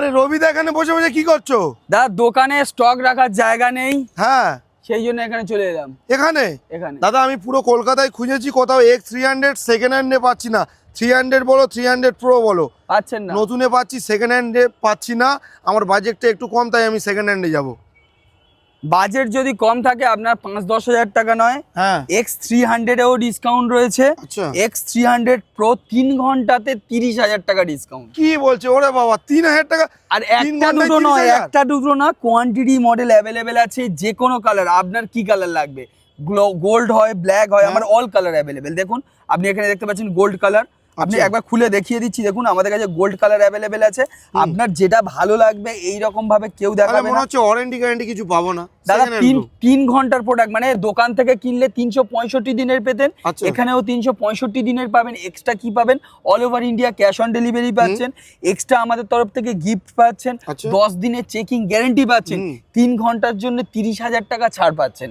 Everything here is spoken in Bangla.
আরে রবিদা এখানে বসে বসে কি করছো? দাদা দোকানে স্টক রাখার জায়গা নেই, হ্যাঁ সেই জন্য এখানে চলে এলাম। এখানে এখানে দাদা আমি পুরো কলকাতায় খুঁজেছি, কোথাও X300 সেকেন্ড হ্যান্ডে পাচ্ছি না। 300 বলো 300 প্রো বলো, পাচ্ছেন না। নতুনে পাচ্ছি, সেকেন্ড হ্যান্ডে পাচ্ছি না। আমার বাজেটটা একটু কম, তাই আমি সেকেন্ড হ্যান্ডে যাবো। বাজেট যদি কম থাকে আপনার 5-10 হাজার টাকা নয়, হ্যাঁ X300 এও ডিসকাউন্ট রয়েছে। আচ্ছা X300 প্রো 3 ঘন্টাতে 30,000 টাকা ডিসকাউন্ট। কি বলছে ওরে বাবা, 3000 টাকা? আর 3 একটা ঘন্টায় দুটো নয়, 30,000? একটা দুটো না, কোয়ান্টিটি মডেল অ্যাভেলেবেল আছে, যে কোনো কালার। আপনার কি কালার লাগবে? গোল্ড হয়, ব্ল্যাক হয়, আমার অল কালার অ্যাভেলেবেল। দেখুন আপনি এখানে দেখতে পাচ্ছেন গোল্ড কালার, আপনি আচ্ছা। একবার খুলে দেখিয়ে দিচ্ছি। দেখুন আমাদের কাছে গোল্ড কালার অ্যাভেলেবেল আছে, আপনার যেটা ভালো লাগবে এই রকম ভাবে কেউ তাহলে দেখাবে মনে না। হচ্ছে ওয়ারেন্টি গ্যারান্টি কিছু পাবো না দাদা second hand তো। 3 ঘন্টার প্রোডাক্ট, মানে দোকান থেকে কিনলে 365 দিনের পেতেন, আচ্ছা। এখানেও 365 দিনের পাবেন। এক্সট্রা কি পাবেন? All over India cash on delivery পাচ্ছেন, এক্সট্রা আমাদের তরফ থেকে গিফট পাচ্ছেন, আচ্ছা। 10 দিনের চেকিং গ্যারেন্টি পাচ্ছেন, 3 ঘন্টার জন্য 30,000 টাকা ছাড় পাচ্ছেন।